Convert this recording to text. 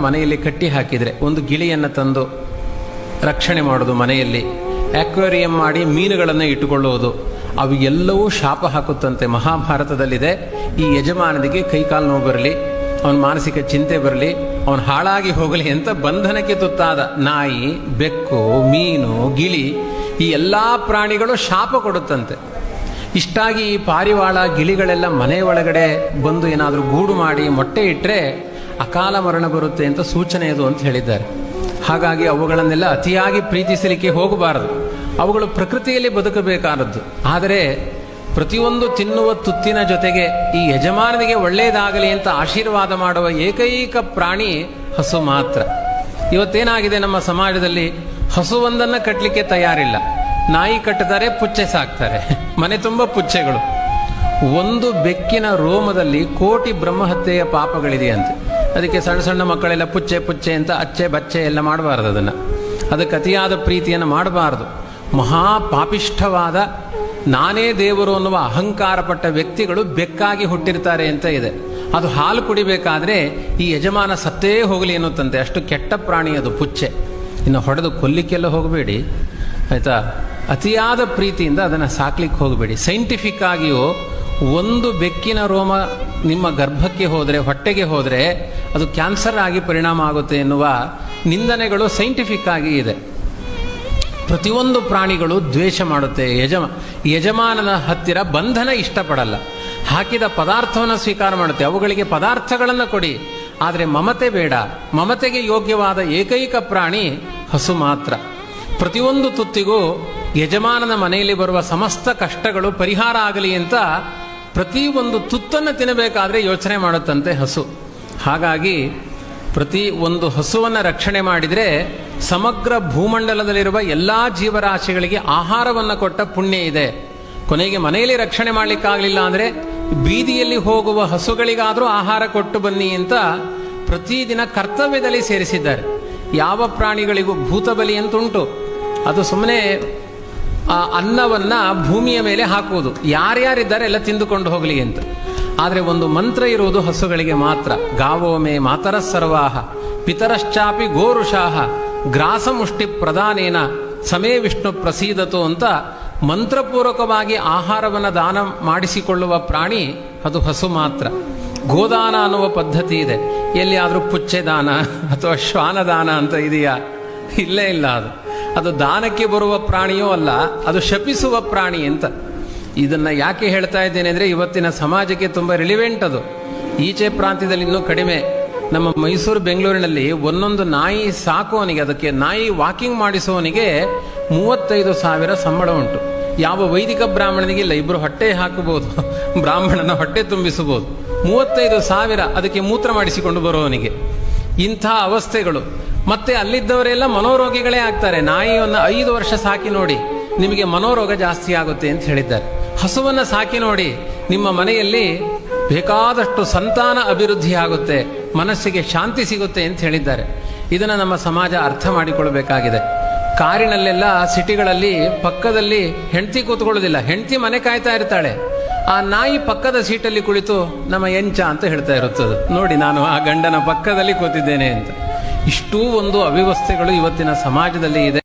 ಮನೆಯಲ್ಲಿ ಕಟ್ಟಿ ಹಾಕಿದರೆ, ಒಂದು ಗಿಳಿಯನ್ನು ತಂದು ರಕ್ಷಣೆ ಮಾಡೋದು, ಮನೆಯಲ್ಲಿ ಆಕ್ವೇರಿಯಂ ಮಾಡಿ ಮೀನುಗಳನ್ನು ಇಟ್ಟುಕೊಳ್ಳುವುದು, ಅವು ಎಲ್ಲವೂ ಶಾಪ ಹಾಕುತ್ತಂತೆ. ಮಹಾಭಾರತದಲ್ಲಿದೆ, ಈ ಯಜಮಾನನಿಗೆ ಕೈಕಾಲು ನೋವು ಬರಲಿ, ಅವನ ಮಾನಸಿಕ ಚಿಂತೆ ಬರಲಿ, ಅವನು ಹಾಳಾಗಿ ಹೋಗಲಿ ಅಂತ ಬಂಧನಕ್ಕೆ ತುತ್ತಾದ ನಾಯಿ, ಬೆಕ್ಕು, ಮೀನು, ಗಿಳಿ ಈ ಎಲ್ಲ ಪ್ರಾಣಿಗಳು ಶಾಪ ಕೊಡುತ್ತಂತೆ. ಇಷ್ಟಾಗಿ ಈ ಪಾರಿವಾಳ ಗಿಳಿಗಳೆಲ್ಲ ಮನೆ ಒಳಗಡೆ ಬಂದು ಏನಾದರೂ ಗೂಡು ಮಾಡಿ ಮೊಟ್ಟೆ ಇಟ್ಟರೆ ಅಕಾಲ ಮರಣ ಬರುತ್ತೆ ಅಂತ ಸೂಚನೆ ಅದು ಅಂತ ಹೇಳಿದ್ದಾರೆ. ಹಾಗಾಗಿ ಅವುಗಳನ್ನೆಲ್ಲ ಅತಿಯಾಗಿ ಪ್ರೀತಿಸಲಿಕ್ಕೆ ಹೋಗಬಾರದು. ಅವುಗಳು ಪ್ರಕೃತಿಯಲ್ಲಿ ಬದುಕಬೇಕಾದದ್ದು. ಆದರೆ ಪ್ರತಿಯೊಂದು ತಿನ್ನುವ ತುತ್ತಿನ ಜೊತೆಗೆ ಈ ಯಜಮಾನನಿಗೆ ಒಳ್ಳೆಯದಾಗಲಿ ಅಂತ ಆಶೀರ್ವಾದ ಮಾಡುವ ಏಕೈಕ ಪ್ರಾಣಿ ಹಸು ಮಾತ್ರ. ಇವತ್ತೇನಾಗಿದೆ ನಮ್ಮ ಸಮಾಜದಲ್ಲಿ, ಹಸುವೊಂದನ್ನು ಕಟ್ಟಲಿಕ್ಕೆ ತಯಾರಿಲ್ಲ. ನಾಯಿ ಕಟ್ಟುತ್ತಾರೆ, ಪುಚ್ಚೆ ಸಾಕ್ತಾರೆ, ಮನೆ ತುಂಬ ಪುಚ್ಚೆಗಳು. ಒಂದು ಬೆಕ್ಕಿನ ರೋಮದಲ್ಲಿ ಕೋಟಿ ಬ್ರಹ್ಮಹತ್ಯೆಯ ಪಾಪಗಳಿದೆಯಂತೆ. ಅದಕ್ಕೆ ಸಣ್ಣ ಸಣ್ಣ ಮಕ್ಕಳೆಲ್ಲ ಪುಚ್ಚೆ ಪುಚ್ಚೆ ಅಂತ ಅಚ್ಚೆ ಬಚ್ಚೆ ಎಲ್ಲ ಮಾಡಬಾರ್ದು. ಅದಕ್ಕೆ ಅತಿಯಾದ ಪ್ರೀತಿಯನ್ನು ಮಾಡಬಾರ್ದು. ಮಹಾಪಾಪಿಷ್ಠವಾದ ನಾನೇ ದೇವರು ಅನ್ನುವ ಅಹಂಕಾರಪಟ್ಟ ವ್ಯಕ್ತಿಗಳು ಬೆಕ್ಕಾಗಿ ಹುಟ್ಟಿರ್ತಾರೆ ಅಂತ ಇದೆ. ಅದು ಹಾಲು ಕುಡಿಬೇಕಾದ್ರೆ ಈ ಯಜಮಾನ ಸತ್ತೇ ಹೋಗಲಿ ಎನ್ನುತ್ತಂತೆ, ಅಷ್ಟು ಕೆಟ್ಟ ಪ್ರಾಣಿ ಅದು ಪುಚ್ಚೆ. ಇನ್ನು ಹೊಡೆದು ಕೊಲ್ಲಿಕ್ಕೆಲ್ಲ ಹೋಗಬೇಡಿ ಆಯಿತಾ. ಅತಿಯಾದ ಪ್ರೀತಿಯಿಂದ ಅದನ್ನು ಸಾಕ್ಲಿಕ್ಕೆ ಹೋಗಬೇಡಿ. ಸೈಂಟಿಫಿಕ್ ಆಗಿಯೂ ಒಂದು ಬೆಕ್ಕಿನ ರೋಮ ನಿಮ್ಮ ಗರ್ಭಕ್ಕೆ ಹೋದರೆ, ಹೊಟ್ಟೆಗೆ ಹೋದರೆ ಅದು ಕ್ಯಾನ್ಸರ್ ಆಗಿ ಪರಿಣಾಮ ಆಗುತ್ತೆ ಎನ್ನುವ ನಿಂದನೆಗಳು ಸೈಂಟಿಫಿಕ್ ಆಗಿ ಇದೆ. ಪ್ರತಿಯೊಂದು ಪ್ರಾಣಿಗಳು ದ್ವೇಷ ಮಾಡುತ್ತೆ. ಯಜಮಾನನ ಹತ್ತಿರ ಬಂಧನ ಇಷ್ಟಪಡಲ್ಲ. ಹಾಕಿದ ಪದಾರ್ಥವನ್ನು ಸ್ವೀಕಾರ ಮಾಡುತ್ತೆ. ಅವುಗಳಿಗೆ ಪದಾರ್ಥಗಳನ್ನು ಕೊಡಿ, ಆದರೆ ಮಮತೆ ಬೇಡ. ಮಮತೆಗೆ ಯೋಗ್ಯವಾದ ಏಕೈಕ ಪ್ರಾಣಿ ಹಸು ಮಾತ್ರ. ಪ್ರತಿಯೊಂದು ತುತ್ತಿಗೂ ಯಜಮಾನನ ಮನೆಯಲ್ಲಿ ಬರುವ ಸಮಸ್ತ ಕಷ್ಟಗಳು ಪರಿಹಾರ ಆಗಲಿ ಅಂತ ಪ್ರತಿಯೊಂದು ತುತ್ತನ್ನು ತಿನ್ನಬೇಕಾದ್ರೆ ಯೋಚನೆ ಮಾಡುತ್ತಂತೆ ಹಸು. ಹಾಗಾಗಿ ಪ್ರತಿ ಒಂದು ಹಸುವನ್ನು ರಕ್ಷಣೆ ಮಾಡಿದರೆ ಸಮಗ್ರ ಭೂಮಂಡಲದಲ್ಲಿರುವ ಎಲ್ಲ ಜೀವರಾಶಿಗಳಿಗೆ ಆಹಾರವನ್ನು ಕೊಟ್ಟ ಪುಣ್ಯ ಇದೆ. ಕೊನೆಗೆ ಮನೆಯಲ್ಲಿ ರಕ್ಷಣೆ ಮಾಡಲಿಕ್ಕಾಗಲಿಲ್ಲ ಅಂದರೆ ಬೀದಿಯಲ್ಲಿ ಹೋಗುವ ಹಸುಗಳಿಗಾದರೂ ಆಹಾರ ಕೊಟ್ಟು ಬನ್ನಿ ಅಂತ ಪ್ರತಿದಿನ ಕರ್ತವ್ಯದಲ್ಲಿ ಸೇರಿಸಿದ್ದಾರೆ. ಯಾವ ಪ್ರಾಣಿಗಳಿಗೂ ಭೂತಬಲಿ ಅಂತುಂಟು. ಅದು ಸುಮ್ಮನೆ ಅನ್ನವನ್ನು ಭೂಮಿಯ ಮೇಲೆ ಹಾಕುವುದು, ಯಾರ್ಯಾರಿದ್ದಾರೆ ಎಲ್ಲ ತಿಂದುಕೊಂಡು ಹೋಗಲಿ ಅಂತ. ಆದರೆ ಒಂದು ಮಂತ್ರ ಇರುವುದು ಹಸುಗಳಿಗೆ ಮಾತ್ರ. ಗಾವೋ ಮೇ ಮಾತರ ಸರ್ವಾಹ ಪಿತರಶ್ಚಾಪಿ ಗೋರುಷಾಹ ಗ್ರಾಸಮುಷ್ಟಿ ಪ್ರದಾನೇನ ಸಮೇ ವಿಷ್ಣು ಪ್ರಸೀದತು ಅಂತ ಮಂತ್ರಪೂರ್ವಕವಾಗಿ ಆಹಾರವನ್ನು ದಾನ ಮಾಡಿಸಿಕೊಳ್ಳುವ ಪ್ರಾಣಿ ಅದು ಹಸು ಮಾತ್ರ. ಗೋದಾನ ಅನ್ನುವ ಪದ್ಧತಿ ಇದೆ. ಎಲ್ಲಿಯಾದರೂ ಪುಚ್ಚೆ ದಾನ ಅಥವಾ ಶ್ವಾನದಾನ ಅಂತ ಇದೆಯಾ? ಇಲ್ಲೇ ಇಲ್ಲ. ಅದು ದಾನಕ್ಕೆ ಬರುವ ಪ್ರಾಣಿಯೂ ಅಲ್ಲ, ಅದು ಶಪಿಸುವ ಪ್ರಾಣಿ ಅಂತ. ಇದನ್ನು ಯಾಕೆ ಹೇಳ್ತಾ ಇದ್ದೇನೆ ಅಂದರೆ ಇವತ್ತಿನ ಸಮಾಜಕ್ಕೆ ತುಂಬ ರಿಲಿವೆಂಟ್ ಅದು. ಈಚೆ ಪ್ರಾಂತ್ಯದಲ್ಲಿ ಇನ್ನೂ ಕಡಿಮೆ. ನಮ್ಮ ಮೈಸೂರು ಬೆಂಗಳೂರಿನಲ್ಲಿ ಒಂದೊಂದು ನಾಯಿ ಸಾಕುವವನಿಗೆ, ಅದಕ್ಕೆ ನಾಯಿ ವಾಕಿಂಗ್ ಮಾಡಿಸುವವನಿಗೆ 35,000 ಸಂಬಳ ಉಂಟು. ಯಾವ ವೈದಿಕ ಬ್ರಾಹ್ಮಣನಿಗೆ ಇಲ್ಲ. ಇಬ್ಬರು ಹೊಟ್ಟೆ ಹಾಕಬಹುದು, ಬ್ರಾಹ್ಮಣನ ಹೊಟ್ಟೆ ತುಂಬಿಸಬಹುದು. 35,000 ಅದಕ್ಕೆ ಮೂತ್ರ ಮಾಡಿಸಿಕೊಂಡು ಬರುವವನಿಗೆ. ಇಂಥ ಅವಸ್ಥೆಗಳು. ಮತ್ತೆ ಅಲ್ಲಿದ್ದವರೆಲ್ಲ ಮನೋರೋಗಿಗಳೇ ಆಗ್ತಾರೆ. ನಾಯಿಯನ್ನು 5 ವರ್ಷ ಸಾಕಿ ನೋಡಿ, ನಿಮಗೆ ಮನೋರೋಗ ಜಾಸ್ತಿ ಆಗುತ್ತೆ ಅಂತ ಹೇಳಿದ್ದಾರೆ. ಹಸುವನ್ನು ಸಾಕಿ ನೋಡಿ, ನಿಮ್ಮ ಮನೆಯಲ್ಲಿ ಬೇಕಾದಷ್ಟು ಸಂತಾನ ಅಭಿವೃದ್ಧಿ ಆಗುತ್ತೆ, ಮನಸ್ಸಿಗೆ ಶಾಂತಿ ಸಿಗುತ್ತೆ ಅಂತ ಹೇಳಿದ್ದಾರೆ. ಇದನ್ನು ನಮ್ಮ ಸಮಾಜ ಅರ್ಥ ಮಾಡಿಕೊಳ್ಬೇಕಾಗಿದೆ. ಕಾರಿನಲ್ಲೆಲ್ಲ ಸಿಟಿಗಳಲ್ಲಿ ಪಕ್ಕದಲ್ಲಿ ಹೆಂಡತಿ ಕೂತ್ಕೊಳ್ಳೋದಿಲ್ಲ, ಹೆಂಡತಿ ಮನೆ ಕಾಯ್ತಾ ಇರ್ತಾಳೆ. ಆ ನಾಯಿ ಪಕ್ಕದ ಸೀಟಲ್ಲಿ ಕುಳಿತು ನಮ್ಮ ಎಂಚ ಅಂತ ಹೇಳ್ತಾ ಇರುತ್ತದೆ, ನೋಡಿ ನಾನು ಆ ಗಂಡನ ಪಕ್ಕದಲ್ಲಿ ಕೂತಿದ್ದೇನೆ ಅಂತ. ಇಷ್ಟೂ ಒಂದು ಅವ್ಯವಸ್ಥೆಗಳು ಇವತ್ತಿನ ಸಮಾಜದಲ್ಲಿ ಇದೆ.